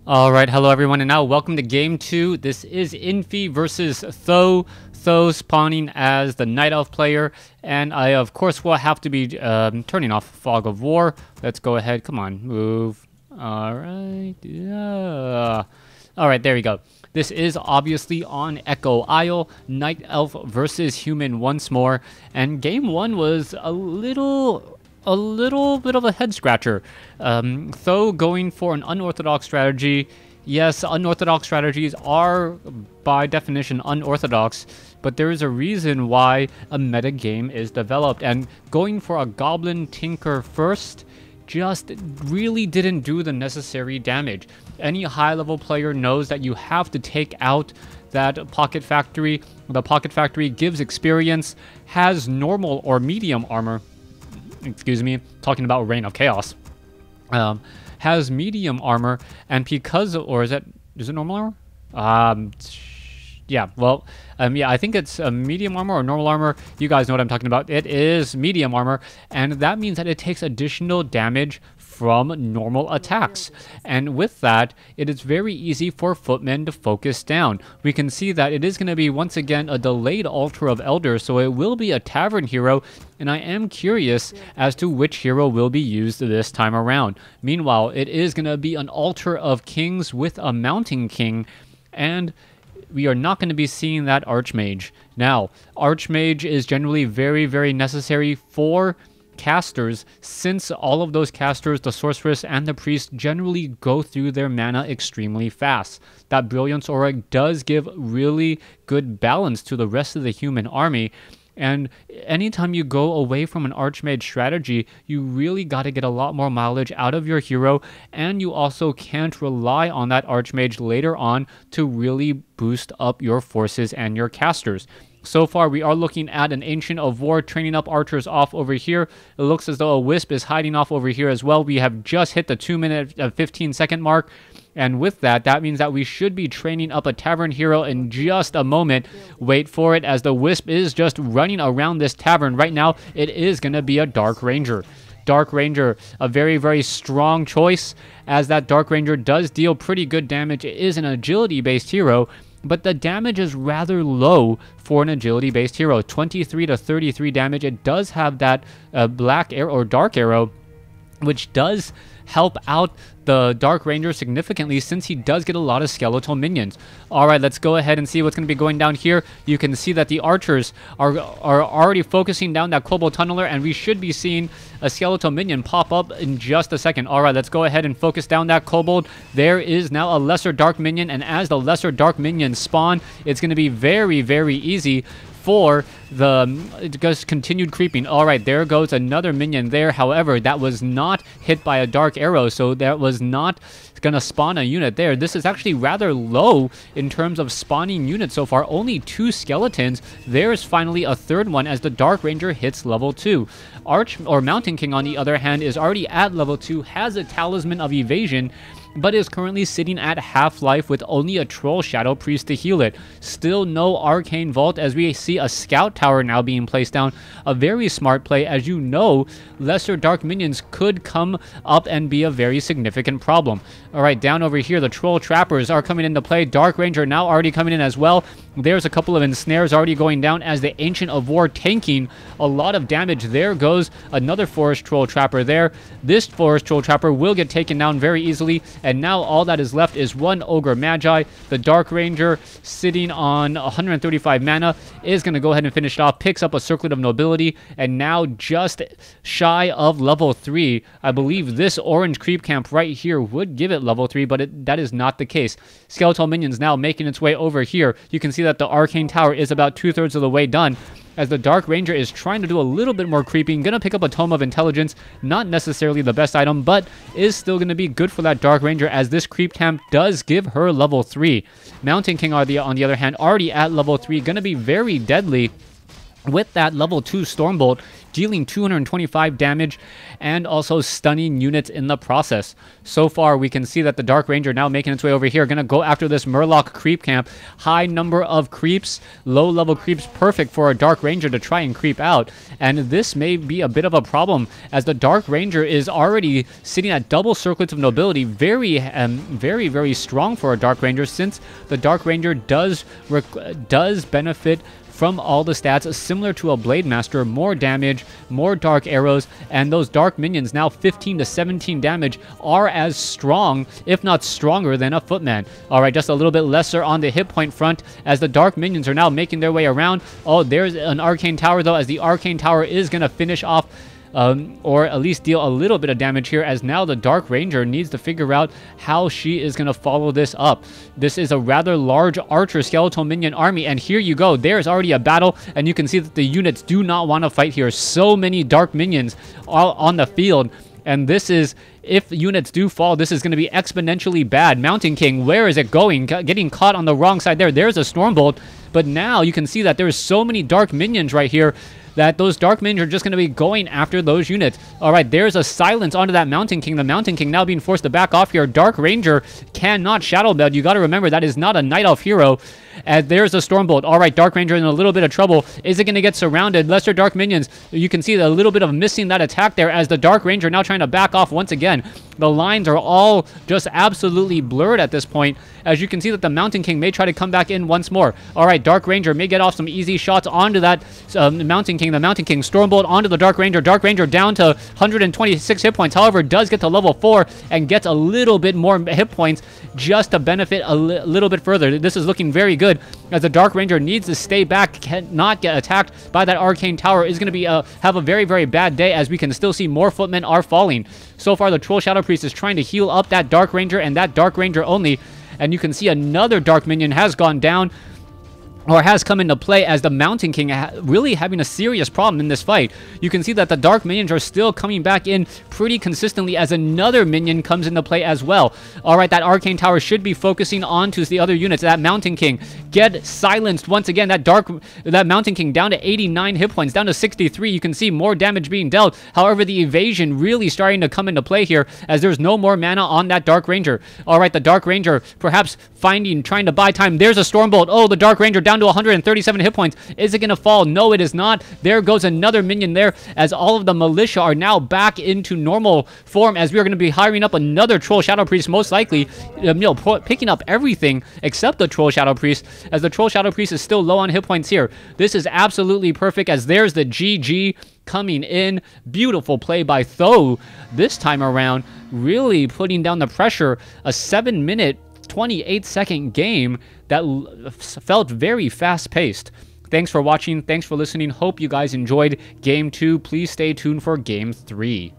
Alright, hello everyone, and now welcome to Game 2. This is Infi versus Th000. Th000 spawning as the Night Elf player, and I, of course, will have to be turning off Fog of War. Let's go ahead. Come on, move. Alright. Alright, there we go. This is obviously on Echo Isle, Night Elf versus Human once more, and Game 1 was a little bit of a head scratcher. Th000 going for an unorthodox strategy. Yes, unorthodox strategies are by definition unorthodox, but there is a reason why a meta game is developed, and going for a Goblin Tinker first just really didn't do the necessary damage. Any high-level player knows that you have to take out that Pocket Factory. The Pocket Factory gives experience, has normal or medium armor. Excuse me, talking about Reign of Chaos, has medium armor, and because, or is it normal armor? Yeah, well, yeah, I think it's a medium armor or normal armor. You guys know what I'm talking about. It is medium armor, and that means that it takes additional damage from normal attacks. And with that, it is very easy for footmen to focus down. We can see that it is going to be, once again, a delayed Altar of Elders, so it will be a Tavern hero, and I am curious as to which hero will be used this time around. Meanwhile, it is going to be an Altar of Kings with a Mounting King, and we are not going to be seeing that Archmage. Now, Archmage is generally very, very necessary for casters, since all of those casters, the Sorceress and the Priest, generally go through their mana extremely fast. That Brilliance Aura does give really good balance to the rest of the human army, and anytime you go away from an Archmage strategy, you really got to get a lot more mileage out of your hero, and you also can't rely on that Archmage later on to really boost up your forces and your casters. So far, we are looking at an Ancient of War training up archers off over here. It looks as though a Wisp is hiding off over here as well. We have just hit the 2-minute 15-second mark. And with that, that means that we should be training up a Tavern hero in just a moment. Wait for it, as the Wisp is just running around this Tavern. Right now, it is going to be a Dark Ranger. Dark Ranger, a very, very strong choice, as that Dark Ranger does deal pretty good damage. It is an agility-based hero, but the damage is rather low for an agility-based hero. 23 to 33 damage. It does have that black arrow or dark arrow, which does help out the Dark Ranger significantly, since he does get a lot of skeletal minions. Alright, let's go ahead and see what's going to be going down here. You can see that the archers are already focusing down that Kobold Tunneler, and we should be seeing a skeletal minion pop up in just a second. Alright, let's go ahead and focus down that Kobold. There is now a Lesser Dark Minion, and as the Lesser Dark Minions spawn, it's going to be very, very easy for the just continued creeping. Alright, there goes another minion there. However, that was not hit by a dark arrow, so that was not gonna spawn a unit there. This is actually rather low in terms of spawning units so far. Only 2 skeletons. There's finally a third one as the Dark Ranger hits level 2. Mountain King, on the other hand, is already at level 2, has a Talisman of Evasion, but is currently sitting at half-life with only a Troll Shadow Priest to heal it. Still no Arcane Vault, as we see a Scout Tower now being placed down. A very smart play, as you know, Lesser Dark Minions could come up and be a very significant problem. Alright, down over here, the Troll Trappers are coming into play. Dark Ranger now already coming in as well. There's a couple of ensnares already going down, as the Ancient of War tanking a lot of damage. There goes another Forest Troll Trapper there. This Forest Troll Trapper will get taken down very easily, and now all that is left is one Ogre Magi. The Dark Ranger, sitting on 135 mana, is going to go ahead and finish it off. Picks up a Circlet of Nobility, and now just shy of level 3. I believe this orange creep camp right here would give it level 3, but that is not the case. Skeletal Minions now making its way over here. You can see that the Arcane Tower is about 2/3 of the way done, as the Dark Ranger is trying to do a little bit more creeping. Gonna pick up a Tome of Intelligence. Not necessarily the best item, but is still gonna be good for that Dark Ranger, as this creep camp does give her level 3. Mountain King, on the other hand, already at level 3. Gonna be very deadly with that level 2 Stormbolt, dealing 225 damage and also stunning units in the process. So far, we can see that the Dark Ranger now making its way over here, going to go after this Murloc creep camp. High number of creeps, low-level creeps, perfect for a Dark Ranger to try and creep out. And this may be a bit of a problem, as the Dark Ranger is already sitting at double circlets of nobility. Very, very strong for a Dark Ranger, since the Dark Ranger does benefit from all the stats similar to a Blade Master. More damage, more dark arrows, and those dark minions, now 15 to 17 damage, are as strong, if not stronger, than a Footman. Alright, just a little bit lesser on the hit point front, as the dark minions are now making their way around. Oh, there's an Arcane Tower, though, as the Arcane Tower is going to finish off or at least deal a little bit of damage here, as now the Dark Ranger needs to figure out how she is going to follow this up. This is a rather large Archer Skeletal Minion army, and here you go. There's already a battle, and you can see that the units do not want to fight here. So many Dark Minions all on the field, and this is, if units do fall, this is going to be exponentially bad. Mountain King, where is it going? Getting caught on the wrong side there. There's a Stormbolt, but now you can see that there's so many Dark Minions right here that those Dark Minions are just going to be going after those units. Alright, there's a silence onto that Mountain King. The Mountain King now being forced to back off here. Dark Ranger cannot Shadow Belt. You got to remember, that is not a Night Elf hero. As there's a Stormbolt. Alright, Dark Ranger in a little bit of trouble. Is it going to get surrounded? Lesser Dark Minions. You can see a little bit of missing that attack there, as the Dark Ranger now trying to back off once again. The lines are all just absolutely blurred at this point, as you can see that the Mountain King may try to come back in once more. Alright, Dark Ranger may get off some easy shots onto that Mountain King. The Mountain King, Stormbolt onto the Dark Ranger. Dark Ranger down to 126 hit points. However, does get to level 4 and gets a little bit more hit points just to benefit a little bit further. This is looking very good, as the Dark Ranger needs to stay back, cannot get attacked by that Arcane Tower. Is going to be have a very bad day, as we can still see more Footmen are falling. So far, the Troll Shadow Priest is trying to heal up that Dark Ranger, and that Dark Ranger only. And you can see another Dark Minion has gone down, or has come into play, as the Mountain King really having a serious problem in this fight. You can see that the Dark Minions are still coming back in pretty consistently, as another Minion comes into play as well. Alright, that Arcane Tower should be focusing onto the other units. That Mountain King get silenced once again. That Mountain King down to 89 hit points, down to 63. You can see more damage being dealt. However, the evasion really starting to come into play here, as there's no more mana on that Dark Ranger. Alright, the Dark Ranger perhaps trying to buy time. There's a Stormbolt. Oh, the Dark Ranger down to 137 hit points. Is it going to fall? No, it is not. There goes another minion there, as all of the militia are now back into normal form, as we are going to be hiring up another Troll Shadow Priest, most likely, picking up everything except the Troll Shadow Priest, as the Troll Shadow Priest is still low on hit points here. This is absolutely perfect, as there's the GG coming in. Beautiful play by Th000 this time around, really putting down the pressure. A 7-minute 28-second game that felt very fast-paced. Thanks for watching. Thanks for listening. Hope you guys enjoyed Game 2. Please stay tuned for Game 3.